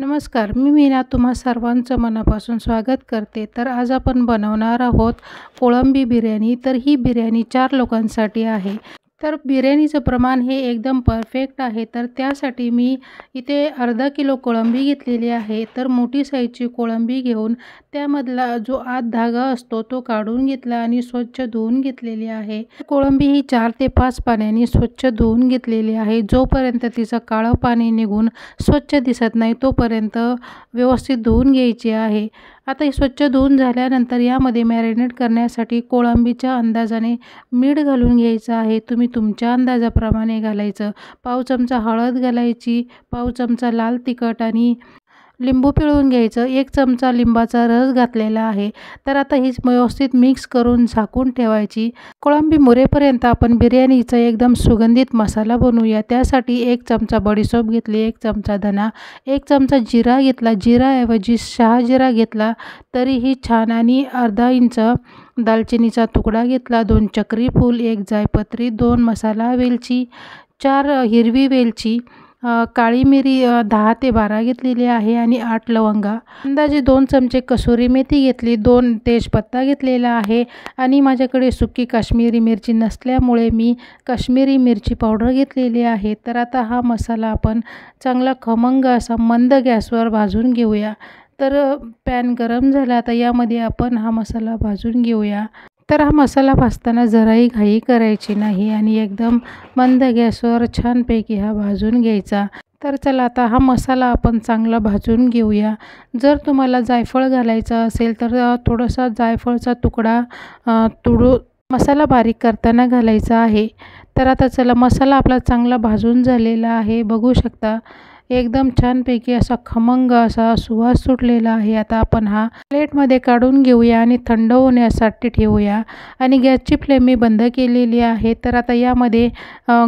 नमस्कार, मी मीना तुम्हा सर्वांचं मनापासून स्वागत करते. तर आज आपण बनवणार आहोत कोळंबी बिर्याणी. तर ही बिर्याणी 4 लोकांसाठी आहे. तर बिर्याणीचं प्रमाण हे एकदम परफेक्ट आहे. तर त्यासाठी मी इथे अर्धा किलो कोळंबी घेतलेली आहे. तर मोठी साईजची कोळंबी घेऊन त्यामधला जो आत धागा असतो तो काढून घेतला आणि स्वच्छ धुवून घेतलेली आहे. कोळंबी ही 4 ते 5 पाण्याने स्वच्छ धुवून घेतलेली आहे. जोपर्यंत तिचं काळं पाणी निघून स्वच्छ दिसत नाही तोपर्यंत व्यवस्थित धुवून घ्यायची आहे. आता ही स्वच्छ धुवून झाल्यानंतर यामध्ये मॅरिनेट करण्यासाठी कोळंबीच्या अंदाजाने मीठ घालून घ्यायचं आहे. तुम्ही तुमच्या अंदाजाप्रमाणे घालायचं. पाव चमचा हळद घालायची, पाव चमचा लाल तिखट आणि लिंबू पिळून घ्यायचं. 1 चमचा लिंबाचा रस घातलेला आहे. तर आता ही व्यवस्थित मिक्स करून झाकून ठेवायची. कोळंबी मुरेपर्यंत आपण बिर्याणीचा एकदम सुगंधित मसाला बनवूया. त्यासाठी 1 चमचा बडीशोप घेतली, 1 चमचा धना, 1 चमचा जिरा घेतला. जिराऐवजी शहाजिरा घेतला तरीही छान आणि अर्धा इंच दालचिनीचा तुकडा घेतला, 2 चक्री फूल, 1 जायपत्री, 2 मसाला वेलची, 4 हिरवी वेलची, काळी मिरी 10 ते 12 घेतलेली आहे आणि 8 लवंगा, अंदाजे 2 चमचे कसुरी मेथी घेतली, 2 तेजपत्ता घेतलेला आहे आणि माझ्याकडे सुकी काश्मीरी मिरची नसल्यामुळे मी काश्मीरी मिरची पावडर घेतलेली आहे. तर आता हा मसाला आपण चांगला खमंग असा मंद गॅसवर भाजून घेऊया. तर पॅन गरम झाला. आता यामध्ये आपण हा मसाला भाजून घेऊया. तर हा मसाला भाजताना जराही घाई करायची नाही आणि एकदम मंद गॅसवर छानपैकी हा भाजून घ्यायचा. तर चला आता हा मसाला आपण चांगला भाजून घेऊया. जर तुम्हाला जायफळ घालायचं असेल तर थोडासा जायफळचा तुकडा तोडून मसाला बारीक करताना घालायचा आहे. तर आता चला मसाला आपला चांगला भाजून झालेला आहे. बघू शकता एकदम छानपैकी असा खमंग असा सुवास सुटलेला आहे. आता आपण हा प्लेटमध्ये काढून घेऊया आणि थंड होण्यासाठी ठेवूया आणि गॅसची फ्लेम मी बंद केलेली आहे. तर आता यामध्ये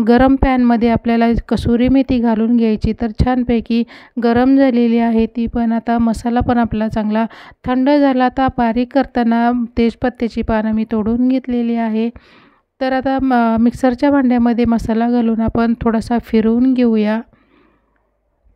गरम पॅनमध्ये आपल्याला कसुरी मेथी घालून घ्यायची. तर छानपैकी गरम झालेली आहे ती पण. आता मसाला पण आपला चांगला थंड झाला. आता बारीक करताना तेजपत्त्याची पानं मी तोडून घेतलेली आहे. तर आता मिक्सरच्या भांड्यामध्ये मसाला घालून आपण थोडासा फिरवून घेऊया.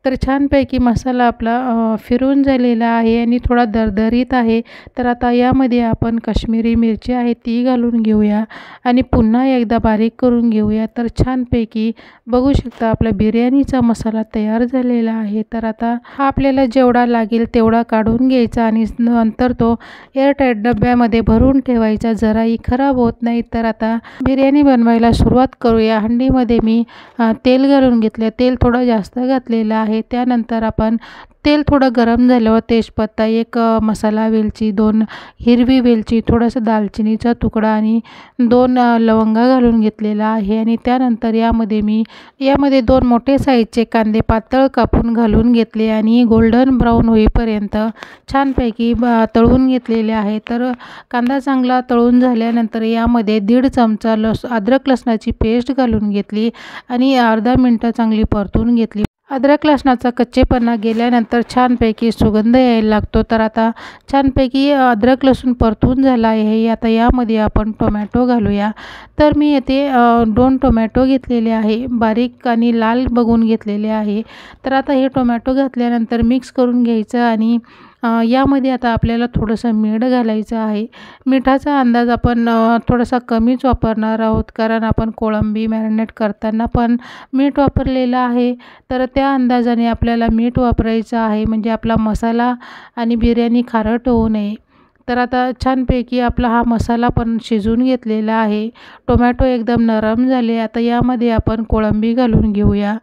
तर छानपैकी मसाला आपला फिरून झालेला आहे आणि थोडा दरदरीत आहे. तर आता यामध्ये आपण काश्मीरी मिरची आहे ती घालून घेऊया आणि पुन्हा एकदा बारीक करून घेऊया. तर छानपैकी बघू शकता आपला बिर्याणीचा मसाला तयार झालेला आहे. तर आता हा आपल्याला जेवढा लागेल तेवढा काढून घ्यायचा आणि नंतर तो एअरटाईट डब्यामध्ये भरून ठेवायचा, जराही खराब होत नाही. तर आता बिर्याणी बनवायला सुरुवात करूया. हंडीमध्ये मी तेल घालून घेतले. तेल थोडं जास्त घातलेलं आहे. त्यानंतर आपण तेल थोडं गरम झाल्यावर तेजपत्ता, 1 मसाला वेलची, 2 हिरवी वेलची, थोडासा दालचिनीचा तुकडा आणि 2 लवंगा घालून घेतलेला आहे आणि त्यानंतर यामध्ये 2 मोठे साईजचे कांदे पातळ कापून घालून घेतले आणि गोल्डन ब्राऊन होईपर्यंत छानपैकी तळून घेतलेले आहे. तर कांदा चांगला तळून झाल्यानंतर यामध्ये 1.5 चमचा अद्रक लसणाची पेस्ट घालून घेतली आणि अर्धा मिनटं चांगली परतून घेतली. अद्रक लसणाचा कच्चेपणा गेल्यानंतर छानपैकी सुगंध यायला लागतो. तर आता छानपैकी अद्रक लसूण परतून झाला आहे. आता यामध्ये आपण टोमॅटो घालूया. तर मी येथे 2 टोमॅटो घेतलेले आहे, बारीक आणि लाल बघून घेतलेले आहे. तर आता हे टोमॅटो घातल्यानंतर मिक्स करून घ्यायचं आणि यामध्ये आता आपल्याला थोडंसं मीठ घालायचं आहे. मिठाचा अंदाज आपण थोडासा कमीच वापरणार आहोत कारण आपण कोळंबी मॅरिनेट करताना पण मीठ वापरलेलं आहे. तर त्या अंदाजाने आपल्याला मीठ वापरायचं आहे म्हणजे आपला मसाला आणि बिर्याणी खारट होऊ नये. तर आता छानपैकी आपला हा मसाला पण शिजवून घेतलेला आहे. टोमॅटो एकदम नरम झाले. आता यामध्ये आपण कोळंबी घालून घेऊया.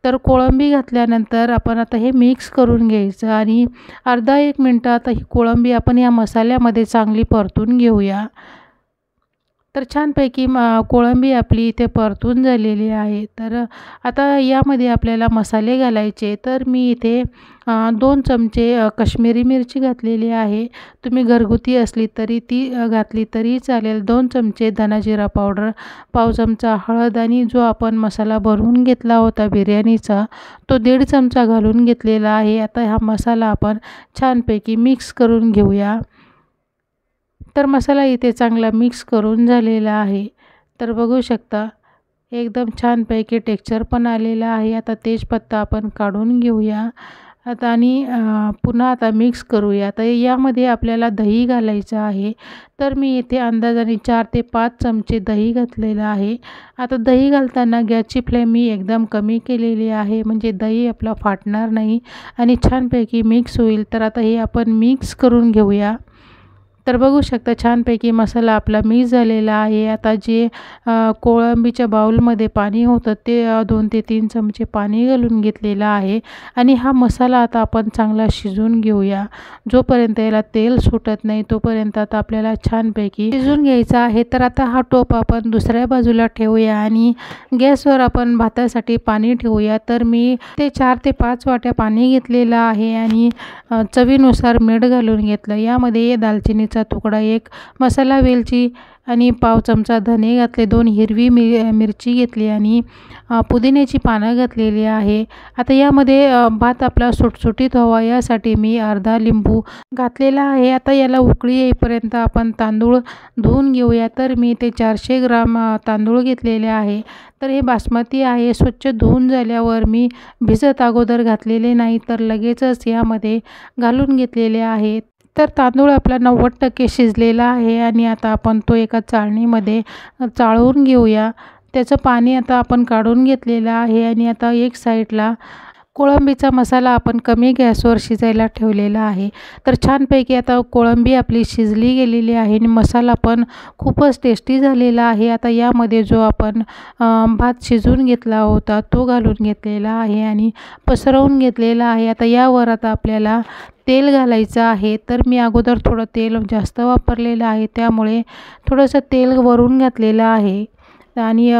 तर कोळंबी घातल्यानंतर आपण आता हे मिक्स करून घ्यायचं आणि अर्धा 1 मिनटं आता ही कोळंबी आपण या मसाल्यामध्ये चांगली परतून घेऊया. तर छानपैकी कोळंबी आपली इथे परतून झालेली आहे. तर आता यामध्ये आपल्याला मसाले घालायचे. तर मी इथे 2 चमचे काश्मीरी मिरची घातलेली आहे. तुम्ही घरगुती असली तरी ती घातली तरी चालेल. 2 चमचे धना जिरा पावडर, पाव चमचा हळद आणि जो आपण मसाला बनवून घेतला होता बिर्याणीचा तो 1.5 चमचा घालून घेतलेला आहे. आता हा मसाला आपण छानपैकी मिक्स करून घेऊया. तर मसाला इथे चांगला मिक्स करून झालेला आहे. तर बघू शकता एकदम छानपैकी टेक्स्चर पण आलेलं आहे. आता तेजपत्ता आपण काढून घेऊया आता आणि पुन्हा आता मिक्स करूया. तर यामध्ये आपल्याला दही घालायचं आहे. तर मी इथे अंदाजाने 4 ते 5 चमचे दही घातलेलं आहे. आता दही घालताना गॅसची फ्लेम मी एकदम कमी केलेली आहे, म्हणजे दही आपलं फाटणार नाही आणि छानपैकी मिक्स होईल. तर आता हे आपण मिक्स करून घेऊया. तर बघू शकता छानपैकी मसाला आपला मिक्स झालेला आहे. आता जे कोळंबीच्या बाउलमध्ये पाणी होतं ते 2 ते 3 चमचे पाणी घालून घेतलेलं आहे आणि हा मसाला आता आपण चांगला शिजवून घेऊया. जोपर्यंत याला तेल सुटत नाही तोपर्यंत आता आपल्याला छानपैकी शिजवून घ्यायचा आहे. तर आता हा टोप आपण दुसऱ्या बाजूला ठेवूया आणि गॅसवर आपण भातासाठी पाणी ठेवूया. तर मी ते 4 ते 5 वाट्या पाणी घेतलेलं आहे आणि चवीनुसार मीठ घालून घेतलं. यामध्ये दालचिनीचा तुकडा, 1 मसाला वेलची आणि पाव चमचा धने घातले, 2 हिरवी मिरची घेतली आणि पुदिन्याची पानं घातलेली आहे. आता यामध्ये भात आपला सुटसुटीत व्हावा यासाठी मी अर्धा लिंबू घातलेला आहे. आता याला उकळी येईपर्यंत आपण तांदूळ धुवून घेऊया. तर मी ते 400 ग्राम तांदूळ घेतलेले आहे. तर हे बासमती आहे. स्वच्छ धुवून झाल्यावर मी भिजत अगोदर घातलेले नाही, तर लगेचच यामध्ये घालून घेतलेले आहेत. तर तांदूळ आपला 90% शिजलेला आहे आणि आता आपण तो एका चाळणीमध्ये चाळून घेऊया. त्याचं पाणी आता आपण काढून घेतलेलं आहे आणि आता एक साईडला कोळंबीचा मसाला आपण कमी गॅसवर शिजायला ठेवलेला आहे. तर छानपैकी आता कोळंबी आपली शिजली गेलेली आहे आणि मसाला पण खूपच टेस्टी झालेला आहे. आता यामध्ये जो आपण भात शिजवून घेतला होता तो घालून घेतलेला आहे आणि पसरवून घेतलेला आहे. आता यावर आता आपल्याला तेल घालायचं आहे. तर मी अगोदर थोडं तेल जास्त वापरलेलं आहे, त्यामुळे थोडंसं तेल वरून घातलेलं आहे आणि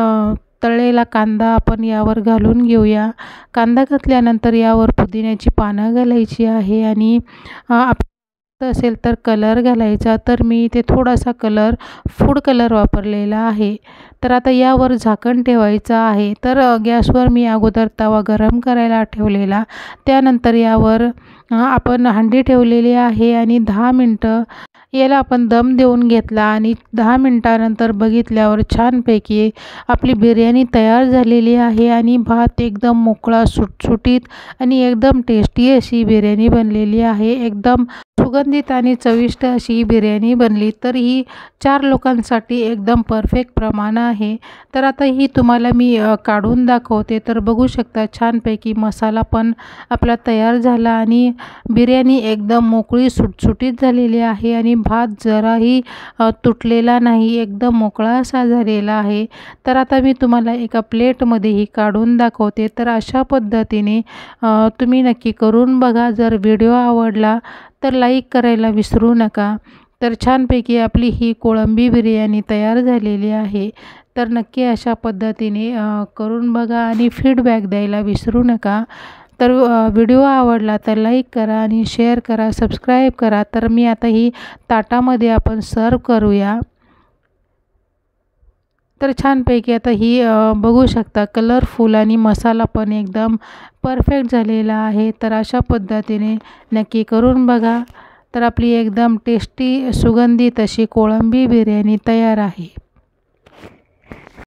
तळलेला कांदा आपण यावर घालून घेऊया. कांदा घातल्यानंतर यावर पुदिन्याची पानं घालायची आहे आणि असेल तर कलर घालायचा. तर मी इथे थोडासा फूड कलर वापरलेला आहे. तर आता यावर झाकण ठेवायचं आहे. तर गॅसवर मी अगोदर तवा गरम करायला ठेवलेला, त्यानंतर यावर आपण हंडी ठेवलेली आहे आणि 10 मिनटं याला आपण दम देऊन घेतला आणि 10 मिनटानंतर बघितल्यावर छानपैकी आपली बिर्याणी तयार झालेली आहे आणि भात एकदम मोकळा, सुटसुटीत आणि एकदम टेस्टी अशी बिर्याणी बनलेली आहे. एकदम सुगंधित आणि चविष्ट अशी ही बिर्याणी बनली. तर ही 4 लोकांसाठी एकदम परफेक्ट प्रमाण आहे. तर आता ही तुम्हाला मी काढून दाखवते. तर बघू शकता छानपैकी मसाला पण आपला तयार झाला आणि बिर्याणी एकदम मोकळी, सुटसुटीत झालेली आहे आणि भात जराही तुटलेला नाही, एकदम मोकळा असा झालेला आहे. तर आता मी तुम्हाला एका प्लेटमध्ये ही काढून दाखवते. तर अशा पद्धतीने तुम्ही नक्की करून बघा. जर व्हिडिओ आवडला तर लाईक करायला विसरू नका. तर छानपैकी आपली ही कोळंबी बिर्याणी तयार झालेली आहे. तर नक्की अशा पद्धतीने करून बघा आणि फीडबॅक द्यायला विसरू नका. तर व्हिडिओ आवडला तर लाईक करा आणि शेअर करा, सबस्क्राईब करा. तर मी आता ही ताटामध्ये आपण सर्व करूया. तर छानपैकी आता ही बघू शकता कलरफुल आणि मसाला पण एकदम परफेक्ट झालेला आहे. तर अशा पद्धतीने नक्की करून बघा. तर आपली एकदम टेस्टी, सुगंधित अशी कोळंबी बिर्याणी तयार आहे.